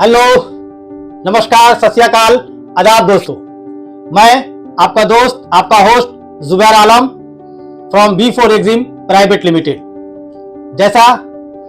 Hello, नमस्कार, सत श्री अकाल, आदाब दोस्तों। मैं आपका दोस्त, आपका host Zubair Alam from B4 Exim private limited. जैसा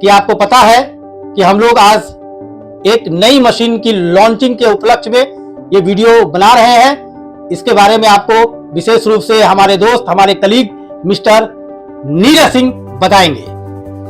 कि आपको पता है कि हम लोग आज एक नई मशीन की लॉन्चिंग के उपलक्ष्य में ये वीडियो बना रहे हैं। इसके बारे में आपको विशेष रूप से हमारे दोस्त, हमारे कलीग मिस्टर नीरज सिंह बताएंगे।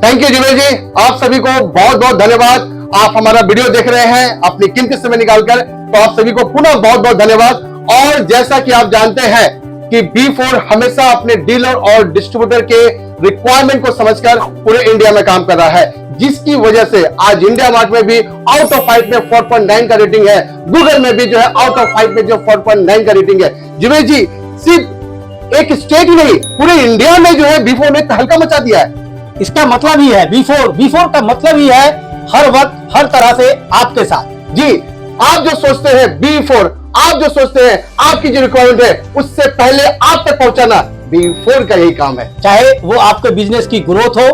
थैंक यू जुबैर जी, आप सभी को बहुत बहुत धन्यवाद। आप हमारा वीडियो देख रहे हैं अपनी कीमती समय निकालकर, तो आप सभी को पुनः बहुत बहुत धन्यवाद। और जैसा कि आप जानते हैं कि B4 हमेशा अपने डीलर और डिस्ट्रीब्यूटर के रिक्वायरमेंट को समझकर पूरे इंडिया में काम कर रहा है, जिसकी वजह से आज इंडिया मार्ट में भी आउट ऑफ 5 में 4.9 का रेटिंग है। गूगल में भी जो है आउट ऑफ 5 में जो 4.9 का रेटिंग है। जुबैर जी, सिर्फ एक स्टेट ही नहीं, पूरे इंडिया में जो है B4 ने तहलका मचा दिया है। इसका मतलब ही है B4 का मतलब ही है हर वक्त हर तरह से आपके साथ। जी, आप जो सोचते हैं B4, आप जो सोचते हैं आपकी जो रिक्वायरमेंट है उससे पहले आप तक पहुंचाना B4 का यही काम है। चाहे वो आपके बिजनेस की ग्रोथ हो,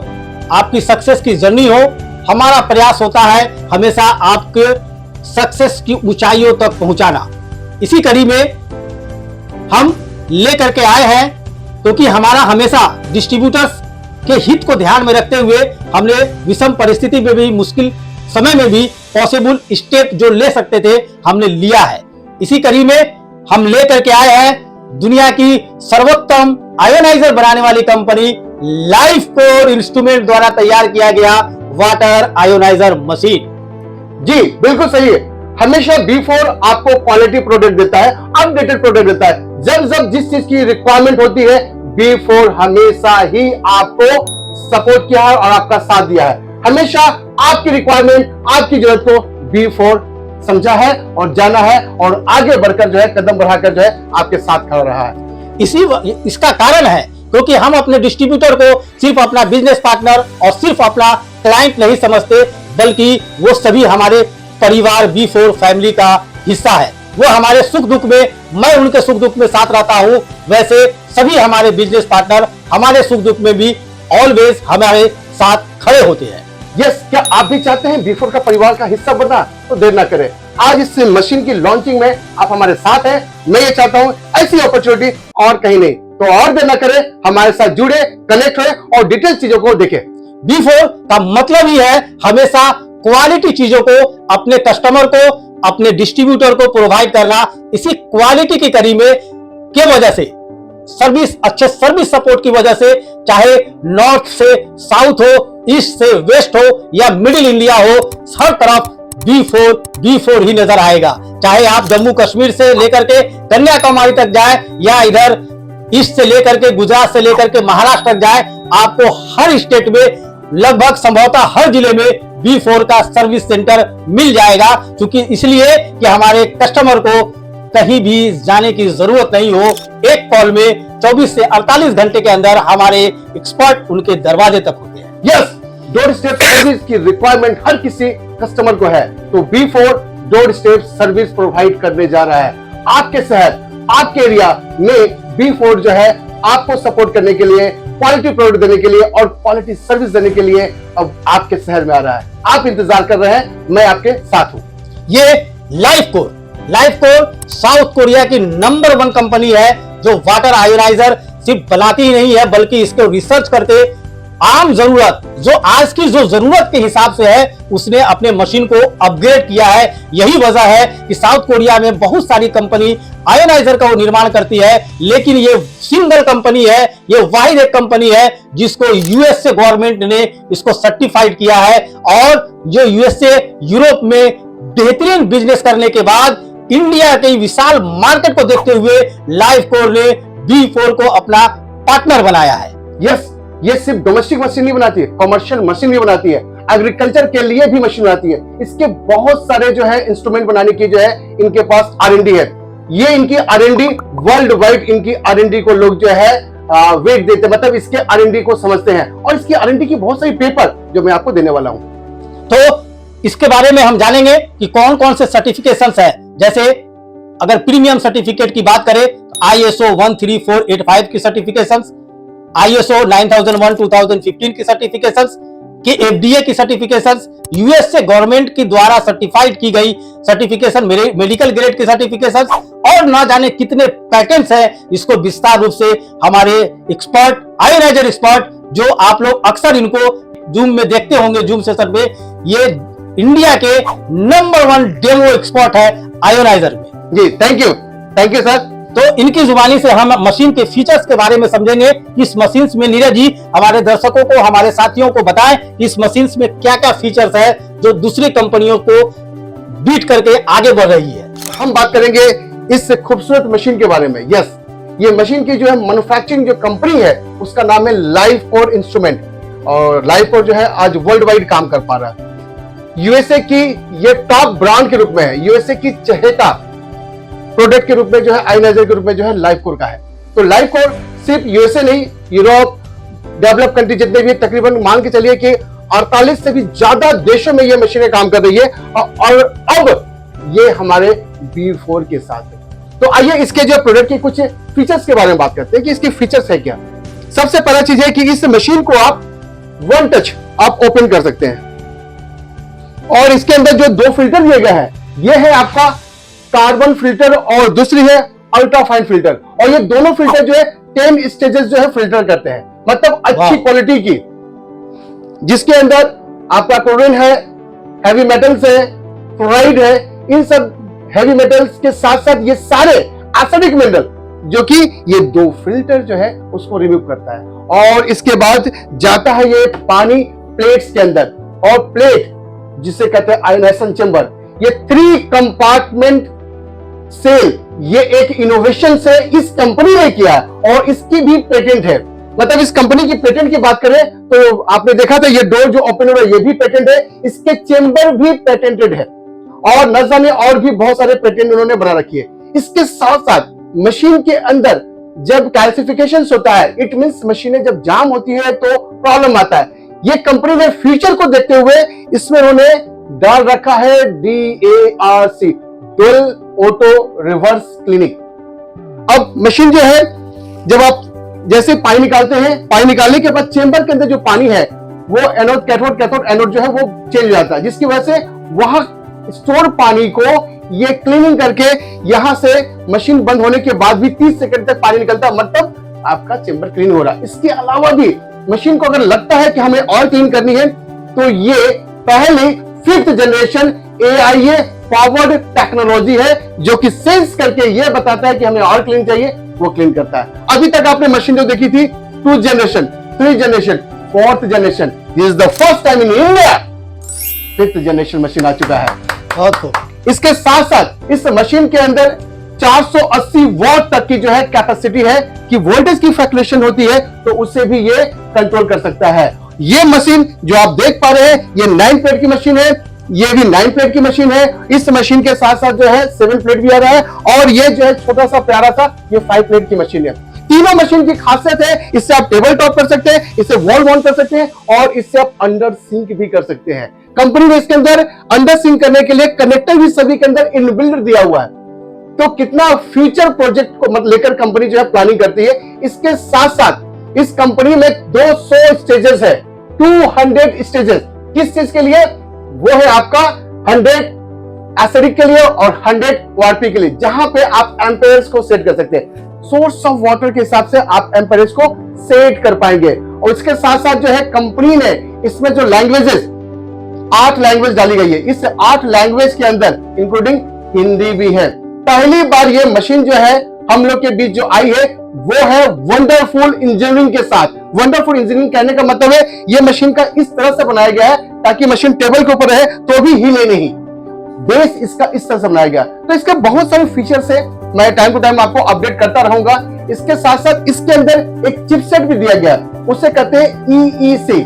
आपकी सक्सेस की जर्नी हो, हमारा प्रयास होता है हमेशा आपके सक्सेस की ऊंचाइयों तक पहुंचाना। इसी कड़ी में हम लेकर के आए हैं, क्योंकि हमारा हमेशा डिस्ट्रीब्यूटर्स के हित को ध्यान में रखते हुए हमने विषम परिस्थिति में भी, मुश्किल समय में भी पॉसिबल स्टेप जो ले सकते थे हमने लिया है। इसी कड़ी में हम लेकर के आए हैं दुनिया की सर्वोत्तम आयोनाइजर बनाने वाली कंपनी लाइफ कोर इंस्ट्रूमेंट द्वारा तैयार किया गया वाटर आयोनाइजर मशीन। जी बिल्कुल सही है। हमेशा B4 आपको क्वालिटी प्रोडक्ट देता है, अपडेटेड प्रोडक्ट देता है। जब जिस चीज की रिक्वायरमेंट होती है B4 हमेशा ही आपको सपोर्ट किया है और आपका साथ दिया है। हमेशा आपकी रिक्वायरमेंट, आपकी जरूरत को B4 समझा है और जाना है और आगे बढ़कर जो है कदम बढ़ाकर जो है आपके साथ खड़ा रहा है। इसका कारण है क्योंकि हम अपने डिस्ट्रीब्यूटर को सिर्फ अपना बिजनेस पार्टनर और सिर्फ अपना क्लाइंट नहीं समझते, बल्कि वो सभी हमारे परिवार B4 फैमिली का हिस्सा है। वो हमारे सुख दुख में, मैं उनके सुख दुख में साथ रहता हूं, वैसे सभी हमारे बिजनेस पार्टनर हमारे सुख दुख में भी ऑलवेज हमारे साथ खड़े होते हैं। यस, क्या आप भी चाहते हैं B4 का परिवार का हिस्सा बनना? तो देर ना करें, आज इस मशीन की लॉन्चिंग में आप हमारे साथ हैं। मैं ये चाहता हूं ऐसी अपॉर्चुनिटी और कहीं नहीं, तो और देर ना करें, हमारे साथ जुड़े, कनेक्ट हुए और डिटेल चीजों को देखें। B4 का मतलब ही है हमेशा क्वालिटी चीजों को अपने कस्टमर को, अपने डिस्ट्रीब्यूटर को प्रोवाइड करना। इसी क्वालिटी की कड़ी में के वजह से, सर्विस, अच्छे सर्विस सपोर्ट की वजह से, चाहे नॉर्थ से साउथ हो, ईस्ट से वेस्ट हो या मिडिल इंडिया हो, हर तरफ B4 ही नजर आएगा। चाहे आप जम्मू कश्मीर से लेकर के कन्याकुमारी तक जाए या इधर ईस्ट से लेकर के, गुजरात से लेकर के महाराष्ट्र तक जाए, आपको हर स्टेट में, लगभग संभवतः हर जिले में B4 का सर्विस सेंटर मिल जाएगा। क्योंकि इसलिए कि हमारे कस्टमर को कहीं भी जाने की जरूरत नहीं हो, एक कॉल में 24 से 48 घंटे के अंदर हमारे एक्सपर्ट उनके दरवाजे तक होते हैं। यस, डोर स्टेप सर्विस की रिक्वायरमेंट हर किसी कस्टमर को है, तो B4 door step service provide करने जा रहा है। आपके शहर, आपके एरिया में B4 जो है आपको सपोर्ट करने के लिए, क्वालिटी प्रोडक्ट देने के लिए और क्वालिटी सर्विस देने के लिए अब आपके शहर में आ रहा है। आप इंतजार कर रहे हैं, मैं आपके साथ हूं। ये लाइफ कोर साउथ कोरिया की नंबर 1 कंपनी है, जो वाटर आयोनाइजर सिर्फ बनाती ही नहीं है, बल्कि इसको रिसर्च करके आम जरूरत, जो आज की जो जरूरत के हिसाब से है, उसने अपने मशीन को अपग्रेड किया है। यही वजह है कि साउथ कोरिया में बहुत सारी कंपनी आयोनाइजर का निर्माण करती है, लेकिन ये सिंगल कंपनी है, ये वाहिद एक कंपनी है जिसको यूएसए गवर्नमेंट ने इसको सर्टिफाइड किया है। और जो यूएसए, यूरोप में बेहतरीन बिजनेस करने के बाद इंडिया के विशाल मार्केट को देखते हुए लाइफ कोर ने B4 को अपना पार्टनर बनाया है। यस, ये सिर्फ डोमेस्टिक मशीन नहीं बनाती है, कमर्शियल मशीन भी बनाती है, एग्रीकल्चर के लिए भी मशीन बनाती है। इसके बहुत सारे जो है इंस्ट्रूमेंट बनाने की जो है इनके पास R&D है। ये इनकी R&D वर्ल्ड वाइड, इनकी R&D को लोग जो है वेट देते हैं, मतलब इसके R&D को समझते हैं। और इसकी R&D की बहुत सारी पेपर जो मैं आपको देने वाला हूं। तो इसके बारे में हम जानेंगे कि कौन कौन से सर्टिफिकेशंस है। जैसे अगर प्रीमियम सर्टिफिकेट की बात करें तो ISO 13485 की सर्टिफिकेशंस, ISO 9001 2015 की सर्टिफिकेशंस, कि एफडीए की सर्टिफिकेशन, यूएस से गवर्नमेंट की द्वारा सर्टिफाइड की गई सर्टिफिकेशन, मेडिकल ग्रेड की सर्टिफिकेशन और ना जाने कितने पैटेंट्स हैं, इसको विस्तार रूप से हमारे एक्सपर्ट, आयोनाइजर एक्सपर्ट, जो आप लोग अक्सर इनको जूम में देखते होंगे, जूम सेशन में, ये इंडिया के नंबर 1 डेमो एक्सपर्ट है आयोनाइजर में। जी थैंक यू सर। तो इनकी जुबानी से हम मशीन के फीचर्स के बारे में समझेंगे। इस मशीन में नीरज जी हमारे दर्शकों को, हमारे साथियों को बताएं इस मशीन में क्या क्या फीचर्स है जो दूसरी कंपनियों को बीट करके आगे बढ़ रही है। हम बात करेंगे इस खूबसूरत मशीन के बारे में। यस, ये मशीन की जो है मैन्युफैक्चरिंग जो कंपनी है उसका नाम है लाइफकोर इंस्ट्रूमेंट, और लाइफकोर जो है आज वर्ल्ड वाइड काम कर पा रहा है। यूएसए की ये टॉप ब्रांड के रूप में है, यूएसए की चहेता प्रोडक्ट के रूप में जो है, आयोनाइजर के रूप में जो है लाइफकोर का है। तो लाइफकोर सिर्फ यूएसए नहीं, यूरोप, डेवलप कंट्री जितने भी, तकरीबन मान के चलिए कि 48 से भी ज्यादा देशों में ये मशीनें काम कर रही है, और अब ये हमारे B4 के साथ है। तो आइए इसके जो प्रोडक्ट के कुछ फीचर्स के बारे में बात करते हैं कि इसके फीचर्स है क्या। सबसे पहला चीज है कि इस मशीन को आप वन टच आप ओपन कर सकते हैं, और इसके अंदर जो 2 फिल्टर दिए गए हैं, ये है आपका कार्बन फिल्टर और दूसरी है अल्ट्रा फाइन फिल्टर, और ये दोनों फिल्टर जो है 10 स्टेजेस जो है फिल्टर करते हैं, मतलब अच्छी क्वालिटी की, जिसके अंदर आपका क्लोरीन है, हैवी मेटल्स है, फ्लोराइड है। इन सब हैवी मेटल्स के साथ साथ ये सारे एसिडिक मिनरल जो कि ये 2 फिल्टर जो है उसको रिमूव करता है, और इसके बाद जाता है ये पानी प्लेट्स के अंदर, और प्लेट जिसे कहते हैं आयोनाइजेशन चेंबर, ये 3 कंपार्टमेंट सेल, ये एक इनोवेशन से इस कंपनी ने किया है, और इसकी भी पेटेंट है। मतलब इस कंपनी की पेटेंट की बात करें तो आपने देखा था ये डोर जो ओपन हो रहा है ये भी पेटेंट है, इसके चेंबर भी पेटेंटेड है, और न जाने और भी बहुत सारे पेटेंट उन्होंने बना रखी है। इसके साथ साथ मशीन के अंदर जब कैल्सिफिकेशन होता है, इट मींस मशीनें जब जाम होती है तो प्रॉब्लम आता है। ये कंपनी ने फ्यूचर को देखते हुए इसमें उन्होंने डाल रखा है DARC, dual auto reverse cleaning. अब मशीन जो है, जब आप जैसे पानी निकालते हैं, पानी निकालने के बाद चेंबर के अंदर जो पानी है वो एनोड कैथोड, कैथोड एनोड जो है वो चेंज हो जाता है, जिसकी वजह से वहां स्टोर पानी को ये क्लीनिंग करके यहां से मशीन बंद होने के बाद भी 30 सेकंड तक पानी निकलता है, मतलब आपका चेंबर क्लीन हो रहा है। इसके अलावा भी मशीन को अगर लगता है कि हमें और क्लीन करनी है तो ये पहले 5th generation AIA forward technology है, जो कि सेंस करके ये बताता है कि हमें और क्लीन चाहिए, वो क्लीन करता है। अभी तक आपने मशीन जो देखी थी 2th generation, 3rd generation, 4th generation, this is the first time in India 5th generation machine आ चुका है। बहुत खूब। इसके साथ साथ इस मशीन के अंदर 480 वॉट तक की जो है कैपेसिटी है कि वोल्टेज की फ्लक्चुएशन होती है तो उससे भी ये कंट्रोल कर सकता है। ये मशीन जो आप देख पा रहे हैं ये 9 प्लेट की मशीन है, ये भी 9 प्लेट की मशीन है। इस मशीन के साथ साथ जो है 7 प्लेट भी आ रहा है, और ये जो है छोटा सा प्यारा सा ये 5 प्लेट की मशीन है। तीनों मशीन की खासियत है, इससे आप टेबल टॉप कर सकते हैं, इससे वॉल माउंट कर सकते हैं, और इससे आप अंडर सिंक भी कर सकते हैं। कंपनी ने इसके अंदर अंडर सिंक करने के लिए कनेक्टर भी सभी के अंदर इनबिल्ट दिया हुआ है। तो कितना फ्यूचर प्रोजेक्ट को मतलब लेकर कंपनी जो है प्लानिंग करती है। इसके साथ साथ इस कंपनी में 200 स्टेजेस है, 200 स्टेजेस। किस चीज के लिए? वो है आपका 100 एसिडिक के लिए और 100 ORP के लिए, जहां पे आप एम्पेयर्स को सेट कर सकते हैं। सोर्स ऑफ वाटर के हिसाब से आप एम्पेयर्स को सेट कर पाएंगे। और इसके साथ साथ जो है कंपनी ने इसमें जो लैंग्वेजेस 8 लैंग्वेज डाली गई है, इस 8 लैंग्वेज के अंदर इंक्लूडिंग हिंदी भी है। पहली बार ये मशीन जो है हम लोग के बीच जो आई है वो है वंडरफुल इंजीनियरिंग के साथ। वंडरफुल इंजीनियरिंग कहने का मतलब है ये मशीन का इस तरह से बनाया गया है ताकि मशीन टेबल के ऊपर रहे तो भी हिले नहीं। बेस इसका इस तरह से बनाया गया। तो इसके बहुत सारे फीचर्स है, मैं टाइम टू टाइम आपको अपडेट करता रहूंगा। इसके साथ साथ इसके अंदर एक चिपसेट भी दिया गया, उसे कहते हैं EEC,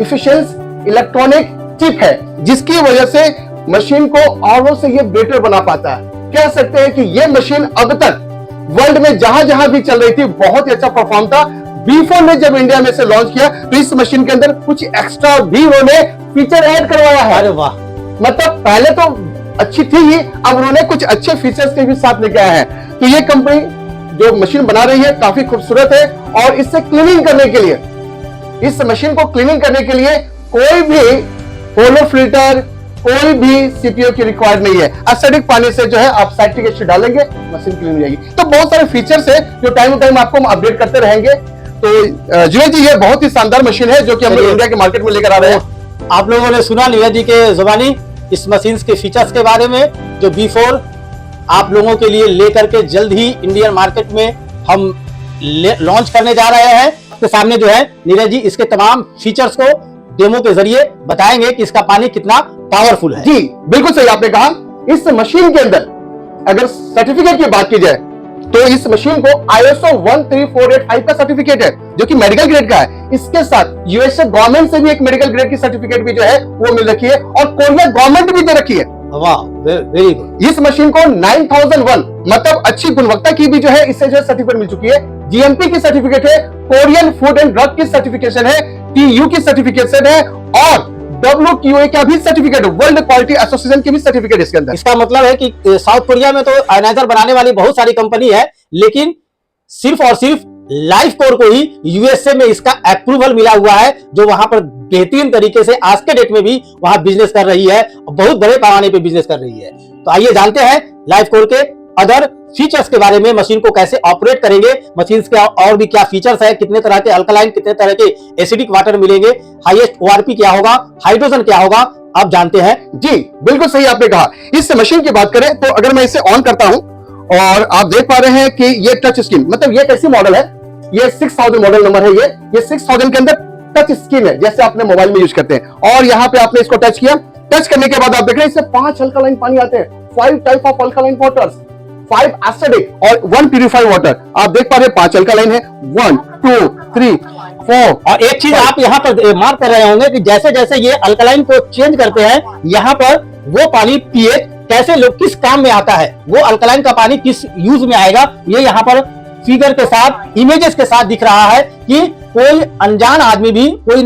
एफिशिएंट इलेक्ट्रॉनिक चिप है, जिसकी वजह से मशीन को और से ये बेटर बना पाता है। कह सकते हैं कि ये मशीन अब तक वर्ल्ड में जहां जहां भी चल रही थी बहुत ही अच्छा परफॉर्म था। B4 ने जब इंडिया में से लॉन्च किया तो इस मशीन के अंदर कुछ एक्स्ट्रा भी उन्होंने फीचर ऐड करवाया है। अरे वाह, मतलब पहले तो अच्छी थी ही, अब उन्होंने कुछ अच्छे फीचर्स के भी साथ लेके आए हैं। तो ये कंपनी जो मशीन बना रही है काफी खूबसूरत है, और इससे क्लीनिंग करने के लिए, इस मशीन को क्लीनिंग करने के लिए कोई भी पोलो फिल्टर, कोई भी सीपीयू की रिक्वायर्ड नहीं है। एसिडिक पानी से जो है आप साइट्रिक एसिड डालेंगे, मशीन क्लीन हो जाएगी। तो बहुत सारे फीचर्स है जो टाइम टू टाइम आपको हम अपडेट करते रहेंगे। तो जुनेद जी, ये बहुत ही शानदार मशीन है जो कि हम लोग इंडिया के मार्केट में लेकर आ रहे हैं। आप लोगों ने सुना नीरज जी के जुबानी इस मशीन के फीचर्स के बारे में, जो B4 आप लोगों के लिए लेकर के जल्द ही इंडियन मार्केट में हम लॉन्च करने जा रहे हैं। आपके सामने जो है नीरज जी इसके तमाम फीचर्स को डेमो के जरिए बताएंगे कि इसका पानी कितना पावरफुल है। जी बिल्कुल सही आपने कहा। इस मशीन के अंदर अगर सर्टिफिकेट की बात की जाए तो इस मशीन को ISO 13485 का सर्टिफिकेट है जो कि मेडिकल ग्रेड का है। इसके साथ यूएसए गवर्नमेंट से भी एक मेडिकल ग्रेड की सर्टिफिकेट भी जो है वो मिल रखी है और कोरिया गवर्नमेंट भी दे रखी है। वाह, वेरी गुड। इस मशीन को 9001 मतलब अच्छी गुणवत्ता की भी जो है इससे जो है सर्टिफिकेट मिल चुकी है। GMP की सर्टिफिकेट है, कोरियन फूड एंड ड्रग की सर्टिफिकेशन है, TU की सर्टिफिकेशन है और WQA का भी सर्टिफिकेट, वर्ल्ड क्वालिटी एसोसिएशन की भी सर्टिफिकेट इसके अंदर। इसका मतलब है कि साउथ कोरिया में तो आयनाइजर बनाने वाली बहुत सारी कंपनी है, लेकिन सिर्फ और सिर्फ लाइफ कोर को ही यूएसए में इसका अप्रूवल मिला हुआ है, जो वहां पर बेहतरीन तरीके से आज के डेट में भी वहां बिजनेस कर रही है और बहुत बड़े पैमाने पे बिजनेस कर रही है। तो आइए जानते हैं लाइफ कोर के अदर फीचर्स के बारे में, मशीन को कैसे ऑपरेट करेंगे, मशीन के और भी क्या फीचर्स है, कितने तरह के अल्कलाइन, कितने तरह के एसिडिक वाटर मिलेंगे, हाईएस्ट ORP क्या होगा, हाइड्रोजन क्या होगा, आप जानते हैं। जी बिल्कुल सही आपने कहा। इस मशीन की बात करें तो अगर मैं इसे ऑन करता हूं और आप देख पा रहे हैं कि ये टच स्क्रीन, मतलब ये कैसी मॉडल है, ये 6000 मॉडल नंबर है। ये 6000 के अंदर टच स्क्रीन है जैसे आपने मोबाइल में यूज करते हैं। और यहाँ पे आपने इसको टच किया, टच करने के बाद आप देख रहे हैं इससे 5 अल्कलाइन पानी आते हैं, 5 type of alkaline waters, 5 acidic और 1 प्यूरिफाइड वाटर। आप देख पा रहे हैं 5 अल्कलाइन है, 1 2 3 4। और एक चीज आप यहाँ पर मार्क कर रहे होंगे कि जैसे जैसे ये अल्कलाइन को चेंज करते हैं, यहाँ पर वो पानी पीएच कैसे लोग किस काम में आता है, वो अल्कलाइन का पानी किस यूज में आएगा, ये यहाँ पर फिगर के साथ, इमेजेस के साथ दिख रहा है कि कोई अनजान आदमी भी, कोई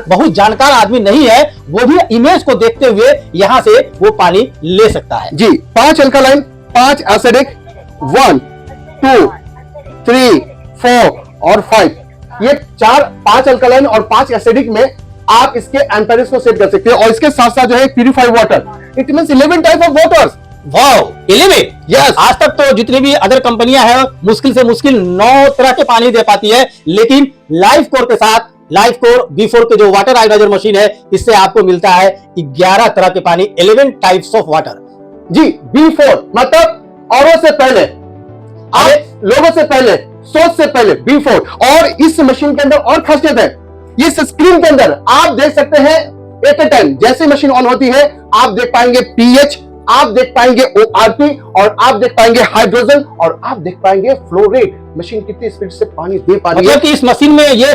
बहुत जानकार आदमी नहीं है, वो भी इमेज को देखते हुए यहाँ से वो पानी ले सकता है। जी 5 अल्कलाइन, 5 एसिडिक, 1 2 3 4 और 5, ये 5 अल्कलाइन और 5 एसिडिक में आप इसके एम्पेरेज को सेट कर सकते हैं। और इसके साथ साथ जो है purified water, it means 11 type of waters. Wow, 11। Yes, आज तक तो जितनी भी अदर कंपनियां हैं मुश्किल से मुश्किल 9 तरह के पानी दे पाती है, लेकिन लाइफ कोर के साथ, लाइफ कोर B4 के जो वाटर आयोनाइजर मशीन है, इससे आपको मिलता है 11 तरह के पानी, 11 types of water. Ji B4 मतलब औरों से पहले, आप लोगों से पहले, सोच से पहले B4। और इस मशीन के अंदर और खासियत है, इस स्क्रीन के अंदर आप देख सकते हैं एट ए टाइम, जैसे मशीन ऑन होती है आप देख पाएंगे pH, आप देख पाएंगे ORP और आप देख पाएंगे हाइड्रोजन और आप देख पाएंगे फ्लो रेट, मशीन कितनी स्पीड से पानी दे पा रही है। मतलब कि इस मशीन में ये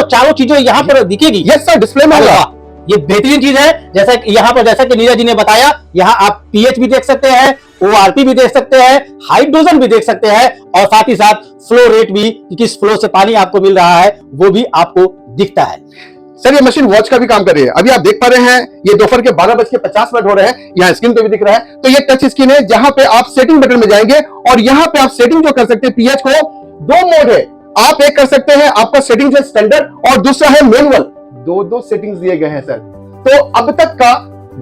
चारों चीजें यहाँ पर दिखेगी। यस सर, डिस्प्ले में होगा। ये बेहतरीन चीज है। जैसा कि यहाँ पर, जैसा कि नीरज जी ने बताया, यहाँ आप pH भी देख सकते हैं, ORP भी देख सकते हैं, हाइड्रोजन भी देख सकते हैं और साथ ही साथ फ्लो रेट भी, किस फ्लो से पानी आपको मिल रहा है वो भी आपको दिखता है। सर ये मशीन वॉच का भी काम कर रही है। अभी आप देख पा रहे हैं ये दोपहर के 12:50 हो रहे हैं, यहाँ स्क्रीन पे भी दिख रहा है। तो ये टच स्क्रीन है जहां पे आप सेटिंग बटन में जाएंगे और यहाँ पे आप सेटिंग जो कर सकते हैं pH को, 2 मोड है। आप एक कर सकते हैं, आपका सेटिंग है स्टैंडर्ड और दूसरा है मैनुअल। 2 सेटिंग्स दिए गए हैं सर। तो अब तक का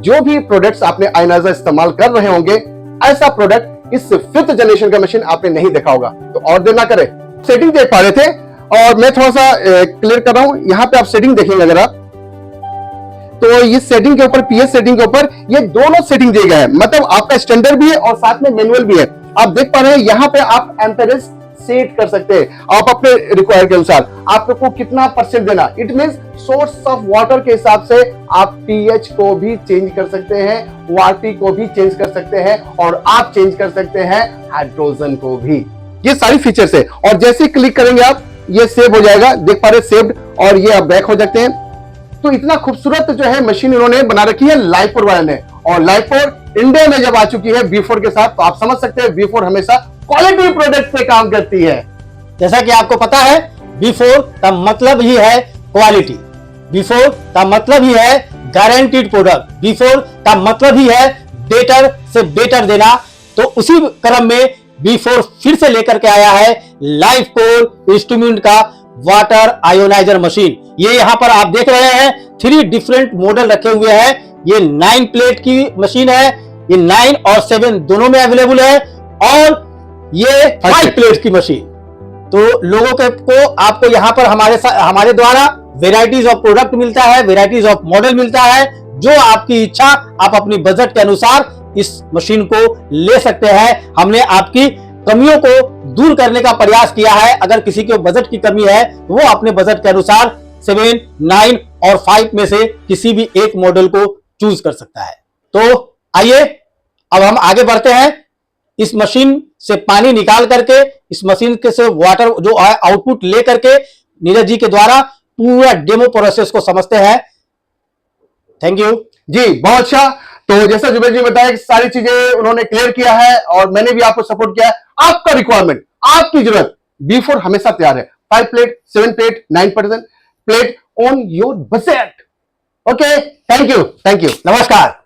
जो भी प्रोडक्ट्स आपने आयनाइजर इस्तेमाल कर रहे होंगे, ऐसा प्रोडक्ट इस 5th जनरेशन का मशीन आपने नहीं देखा होगा। तो और देर ना करें, सेटिंग देख पा रहे थे और मैं थोड़ा सा क्लियर कर रहा हूं। यहां पे आप सेटिंग देखेंगे अगर आप, तो इस सेटिंग के ऊपर, pH सेटिंग के ऊपर ये दोनों सेटिंग दिए गए हैं, मतलब आपका स्टैंडर्ड भी है और साथ में मैनुअल भी है। आप देख पा रहे हैं यहाँ पे आप एम्पेरेज सेट कर सकते हैं, आप अपने रिक्वायर के अनुसार आपको कितना % देना। It means source of water के हिसाब से आप pH को भी चेंज कर सकते हैं, ORP को भी चेंज कर सकते हैं और आप चेंज कर सकते हैं हाइड्रोजन को भी। ये सारी फीचर्स है और जैसे क्लिक करेंगे आप, ये सेव हो जाएगा। देख पा रहे सेव्ड, और ये आप बैक हो जाते हैं। तो इतना खूबसूरत जो है मशीन इन्होंने बना रखी है लाइफ कोर वाले ने, और लाइफ कोर इंडिया में जब आ चुकी है B4 के साथ, तो आप समझ सकते हैं B4 हमेशा क्वालिटी प्रोडक्ट पे काम करती है। जैसा कि आपको पता है, B4 का मतलब ही है क्वालिटी, B4 का मतलब ही है गारंटीड प्रोडक्ट, B4 का मतलब ही है बेटर से बेटर देना। तो उसी क्रम में B4 फिर से लेकर के आया है लाइफ कोर इंस्ट्रूमेंट का वाटर आयोनाइजर मशीन। ये यहां पर आप देख रहे हैं 3 डिफरेंट मॉडल रखे हुए हैं। ये 9 प्लेट की मशीन है, ये 9 और 7 दोनों में अवेलेबल है, और ये 5 प्लेट की मशीन। तो लोगों को आपको यहाँ पर हमारे द्वारा वेराइटीज ऑफ प्रोडक्ट मिलता है, वेराइटीज ऑफ मॉडल मिलता है। जो आपकी इच्छा, आप अपनी बजट के अनुसार इस मशीन को ले सकते हैं। हमने आपकी कमियों को दूर करने का प्रयास किया है। अगर किसी के बजट की कमी है तो वो अपने बजट के अनुसार 7, 9 और 5 में से किसी भी एक मॉडल को चूज कर सकता है। तो आइए अब हम आगे बढ़ते हैं। इस मशीन से पानी निकाल करके, इस मशीन के से वाटर जो है आउटपुट ले करके नीरज जी के द्वारा पूरा डेमो प्रोसेस को समझते हैं। थैंक यू जी, बहुत अच्छा। तो जैसा जुबेर जी बताया कि सारी चीजें उन्होंने क्लियर किया है और मैंने भी आपको सपोर्ट किया है। आपका रिक्वायरमेंट, आपकी जरूरत, B4 हमेशा तैयार है। 5 plate, 7 plate, 9 plate on your budget. Okay, thank you, नमस्कार।